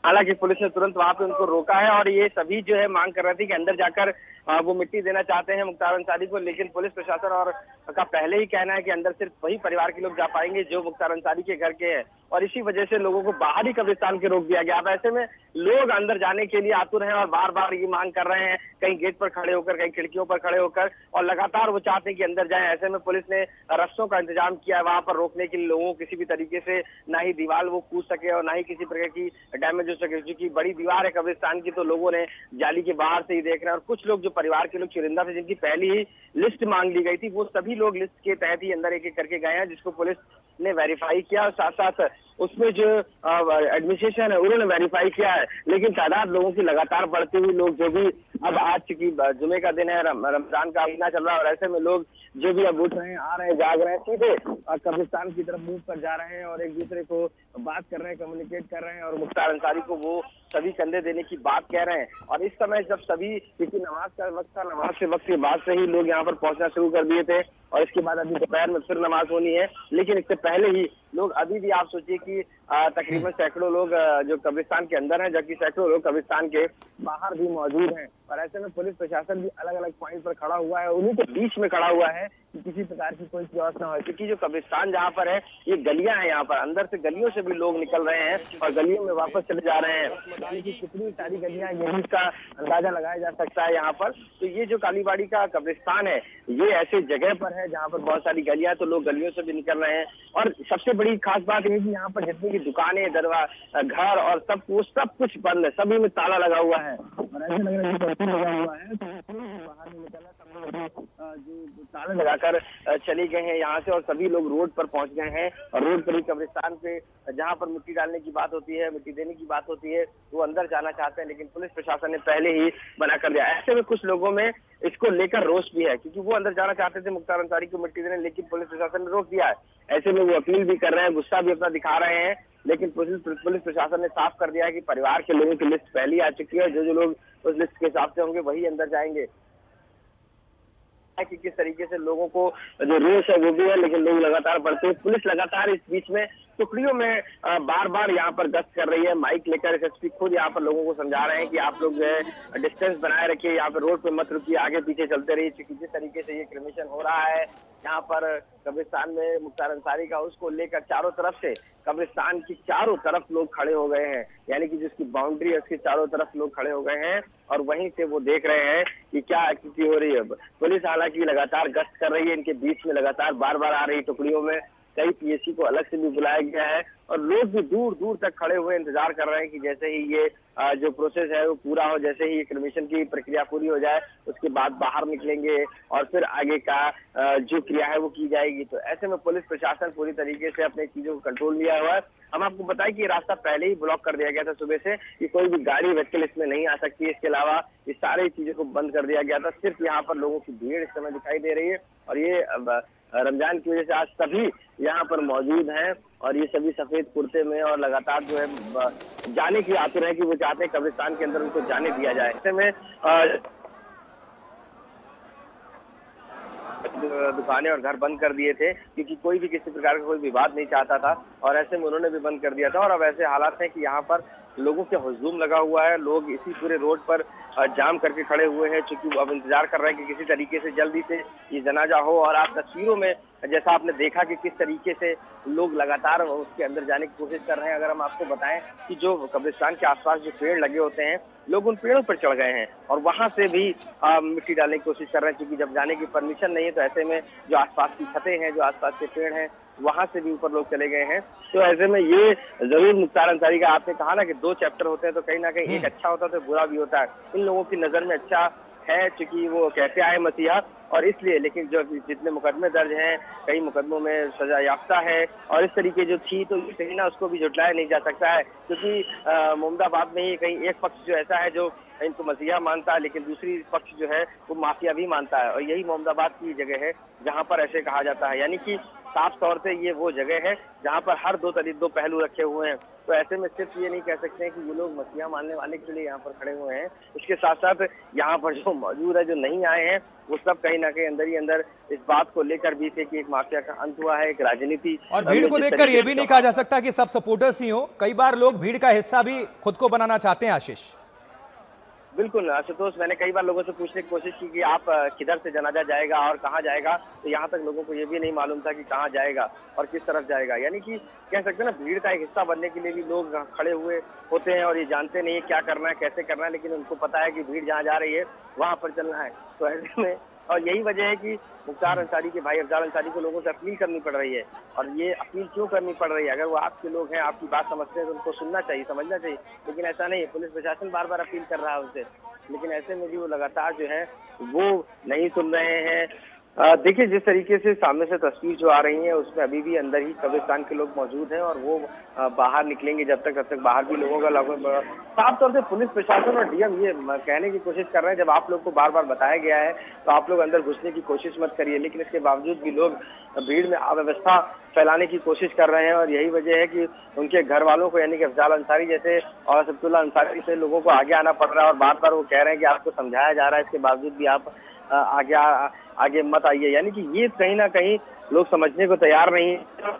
हालांकि पुलिस ने तुरंत वहां पे उनको रोका है और ये सभी जो है मांग कर रहे थे कि अंदर जाकर वो मिट्टी देना चाहते हैं मुख्तार अंसारी को, लेकिन पुलिस प्रशासन और का पहले ही कहना है कि अंदर सिर्फ वही परिवार के लोग जा पाएंगे जो मुख्तार अंसारी के घर के हैं, और इसी वजह से लोगों को बाहर ही कब्रिस्तान के रोक दिया गया। अब ऐसे में लोग अंदर जाने के लिए आतुर हैं और बार बार ये मांग कर रहे हैं, कहीं गेट पर खड़े होकर, कहीं खिड़कियों पर खड़े होकर, और लगातार वो चाहते हैं कि अंदर जाएं। ऐसे में पुलिस ने रस्सों का इंतजाम किया है वहां पर रोकने के लिए लोगों को किसी भी तरीके से ना ही दीवार वो कूद सके और ना ही किसी प्रकार की डैमेज हो सके, क्योंकि बड़ी दीवार है कब्रिस्तान की, तो लोगों ने जाली के बाहर से ही देख रहे हैं। और कुछ लोग जो परिवार के लोग चुरिंदा थे, जिनकी पहली ही लिस्ट मांग ली गई थी, वो सभी लोग लिस्ट के तहत ही अंदर एक एक करके गए हैं, जिसको पुलिस ने वेरीफाई किया और साथ साथ उसमें जो एडमिनिस्ट्रेशन है उन्होंने वेरीफाई किया है। लेकिन तादाद लोगों की लगातार बढ़ती हुई, लोग जो भी अब आज चूंकि जुमे का दिन है, रमजान का महीना चल रहा है, और ऐसे में लोग जो भी अब उठ रहे हैं, आ रहे हैं, जाग रहे हैं, सीधे कब्रिस्तान की तरफ मूव कर जा रहे हैं और एक दूसरे को बात कर रहे हैं, कम्युनिकेट कर रहे हैं, और मुख्तार अंसारी को वो सभी कंधे देने की बात कह रहे हैं। और इस समय जब सभी, क्योंकि नमाज का वक्त था, नमाज के वक्त के बाद से ही लोग यहाँ पर पहुंचना शुरू कर दिए थे, और इसके बाद अभी दोपहर में फिर नमाज होनी है, लेकिन इससे पहले ही लोग अभी भी, आप सोचिए कि तकरीबन सैकड़ों लोग जो कब्रिस्तान के अंदर हैं, जबकि सैकड़ों लोग कब्रिस्तान के बाहर भी मौजूद हैं। और ऐसे में पुलिस प्रशासन भी अलग अलग पॉइंट पर खड़ा हुआ है, उन्हीं के बीच में खड़ा हुआ है कि किसी प्रकार की कोई क्योस ना हो, क्योंकि जो कब्रिस्तान जहाँ पर है, ये गलियां हैं, यहाँ पर अंदर से गलियों से भी लोग निकल रहे हैं और गलियों में वापस चले जा रहे हैं, यानी कि कितनी सारी गलियां, यही इसका अंदाजा लगाया जा सकता है यहाँ पर। तो ये जो कालीबाड़ी का कब्रिस्तान है, ये ऐसे जगह पर है जहाँ पर बहुत सारी गलियां, तो लोग गलियों से भी निकल रहे हैं। और सबसे बड़ी खास बात ये कि यहाँ पर जितनी भी दुकानें, घर और सब कुछ बंद है, सभी में ताला लगा हुआ है, और ऐसे लग रहा है लगा हुआ है, तो बाहर नहीं निकला, सब लोग जो ताले लगाकर चले गए हैं यहाँ से, और सभी लोग रोड पर पहुंच गए हैं, और रोड पर ही कब्रिस्तान पे जहाँ पर मिट्टी डालने की बात होती है, मिट्टी देने की बात होती है, वो अंदर जाना चाहते हैं, लेकिन पुलिस प्रशासन ने पहले ही मना कर दिया। ऐसे में कुछ लोगों में इसको लेकर रोष भी है, क्योंकि वो अंदर जाना चाहते थे मुख्तार अंसारी को मिट्टी देने, लेकिन पुलिस प्रशासन ने रोक दिया है। ऐसे में वो अपील भी कर रहे हैं, गुस्सा भी अपना दिखा रहे हैं, लेकिन पुलिस प्रशासन ने साफ कर दिया है कि परिवार के लोगों की लिस्ट पहले आ चुकी है, जो लोग उस लिस्ट के हिसाब से होंगे वही अंदर जाएंगे। कि किस तरीके से लोगों को जो रोष है वो भी है, लेकिन लोग लगातार बढ़ते हैं। पुलिस लगातार इस बीच में टुकड़ियों में बार बार यहाँ पर गश्त कर रही है, माइक लेकर एसएसपी खुद यहाँ पर लोगों को समझा रहे हैं कि आप लोग जो है डिस्टेंस बनाए रखिए, यहाँ पर रोड पे मत रुकिए, आगे पीछे चलते रहिए, क्योंकि जिस तरीके से ये क्रिमिनेशन हो रहा है यहाँ पर कब्रिस्तान में मुख्तार अंसारी का, उसको लेकर चारों तरफ से कब्रिस्तान की चारों तरफ लोग खड़े हो गए हैं, यानी कि जिसकी बाउंड्री है उसके चारों तरफ लोग खड़े हो गए हैं, और वहीं से वो देख रहे हैं कि क्या स्थिति हो रही है। पुलिस हालांकि लगातार गश्त कर रही है, इनके बीच में लगातार बार बार आ रही टुकड़ियों में कई पीएससी को अलग से भी बुलाया गया है, और लोग भी दूर दूर तक खड़े हुए इंतजार कर रहे हैं कि जैसे ही ये जो प्रोसेस है वो पूरा हो, जैसे ही क्रिमिनेशन की प्रक्रिया पूरी हो जाए, उसके बाद बाहर निकलेंगे और फिर आगे का जो क्रिया है वो की जाएगी। तो ऐसे में पुलिस प्रशासन पूरी तरीके से अपने चीजों को कंट्रोल लिया हुआ है। हम आपको बताएं कि ये रास्ता पहले ही ब्लॉक कर दिया गया था सुबह से, कि कोई भी गाड़ी व्हीकल इसमें नहीं आ सकती। इसके अलावा ये सारी चीजों को बंद कर दिया गया था। सिर्फ यहाँ पर लोगों की भीड़ इस समय दिखाई दे रही है, और ये रमजान की वजह से आज सभी यहाँ पर मौजूद हैं, और ये सभी सफेद कुर्ते में, और लगातार जो है जाने की आतुर है कि वो चाहते हैं कब्रिस्तान के अंदर उनको जाने दिया जाए। ऐसे में दुकानें और घर बंद कर दिए थे, क्योंकि कोई भी किसी प्रकार का कोई विवाद नहीं चाहता था, और ऐसे में उन्होंने भी बंद कर दिया था। और अब ऐसे हालात हैं कि यहाँ पर लोगों के हुजूम लगा हुआ है, लोग इसी पूरे रोड पर जाम करके खड़े हुए हैं, क्योंकि अब इंतजार कर रहे हैं कि किसी तरीके से जल्दी से ये जनाजा हो। और आप तस्वीरों में जैसा आपने देखा कि किस तरीके से लोग लगातार उसके अंदर जाने की कोशिश कर रहे हैं। अगर हम आपको बताएं कि जो कब्रिस्तान के आसपास जो पेड़ लगे होते हैं, लोग उन पेड़ों पर चढ़ गए हैं और वहां से भी मिट्टी डालने की कोशिश कर रहे हैं, क्योंकि जब जाने की परमिशन नहीं है, तो ऐसे में जो आसपास की छतें हैं, जो आसपास के पेड़ हैं, वहां से भी ऊपर लोग चले गए हैं। तो ऐसे में ये जरूर मुख्तार अंसारी का, आपने कहा ना कि 2 चैप्टर होते हैं, तो कहीं ना कहीं एक अच्छा होता है तो बुरा भी होता है। इन लोगों की नजर में अच्छा है, क्योंकि वो कहते आए मसीहा, और इसलिए, लेकिन जो जितने मुकदमे दर्ज हैं, कई मुकदमों में सजा याफ्ता है, और इस तरीके जो थी, तो कहीं ना उसको भी झुटलाया नहीं जा सकता है, क्योंकि मोहम्मदाबाद में ही कहीं एक पक्ष जो ऐसा है जो इनको मसीहा मानता है, लेकिन दूसरी पक्ष जो है वो माफिया भी मानता है, और यही मोहम्मदाबाद की जगह है जहां पर ऐसे कहा जाता है। यानी कि साफ तौर से ये वो जगह है जहां पर हर दो पहलू रखे हुए हैं। तो ऐसे में सिर्फ ये नहीं कह सकते हैं कि ये लोग मछलियां मारने वाले के लिए यहाँ पर खड़े हुए हैं। इसके साथ साथ यहाँ पर जो मौजूद है, जो नहीं आए हैं, वो सब कहीं ना कहीं अंदर ही अंदर इस बात को लेकर भी थे कि एक माफिया का अंत हुआ है, एक राजनीति। और भीड़ को देखकर यह भी नहीं कहा जा सकता कि सब सपोर्टर्स ही हो, कई बार लोग भीड़ का हिस्सा भी खुद को बनाना चाहते हैं। आशीष, बिल्कुल आशुतोष, मैंने कई बार लोगों से पूछने की कोशिश की कि आप किधर से जनाजा जाएगा और कहाँ जाएगा, तो यहाँ तक लोगों को ये भी नहीं मालूम था कि कहाँ जाएगा और किस तरफ जाएगा। यानी कि कह सकते हैं ना, भीड़ का एक हिस्सा बनने के लिए भी लोग खड़े हुए होते हैं और ये जानते नहीं है क्या करना है, कैसे करना है, लेकिन उनको पता है कि भीड़ जहाँ जा रही है वहां पर चलना है। तो ऐसे में, और यही वजह है कि मुख्तार अंसारी के भाई अफजाल अंसारी को लोगों से अपील करनी पड़ रही है। और ये अपील क्यों करनी पड़ रही है? अगर वो आपके लोग हैं, आपकी बात समझते हैं, तो उनको सुनना चाहिए, समझना चाहिए, लेकिन ऐसा नहीं है। पुलिस प्रशासन बार बार अपील कर रहा है उनसे, लेकिन ऐसे में भी वो लगातार जो है वो नहीं सुन रहे हैं। देखिए, जिस तरीके से सामने से तस्वीर जो आ रही है, उसमें अभी भी अंदर ही कब्रिस्तान के लोग मौजूद हैं और वो बाहर निकलेंगे जब तक बाहर भी लोगों का साफ तौर से पुलिस प्रशासन और डीएम ये कहने की कोशिश कर रहे हैं, जब आप लोग को बार बार बताया गया है तो आप लोग अंदर घुसने की कोशिश मत करिए, लेकिन इसके बावजूद भी लोग भीड़ में अव्यवस्था फैलाने की कोशिश कर रहे हैं। और यही वजह है कि उनके घर वालों को, यानी कि अफजाल अंसारी जैसे और सब्तुल्ला अंसारी से लोगों को आगे आना पड़ रहा है और बार बार वो कह रहे हैं कि आपको समझाया जा रहा है, इसके बावजूद भी आप आगे मत आइए। यानी कि ये कहीं ना कहीं लोग समझने को तैयार नहीं है।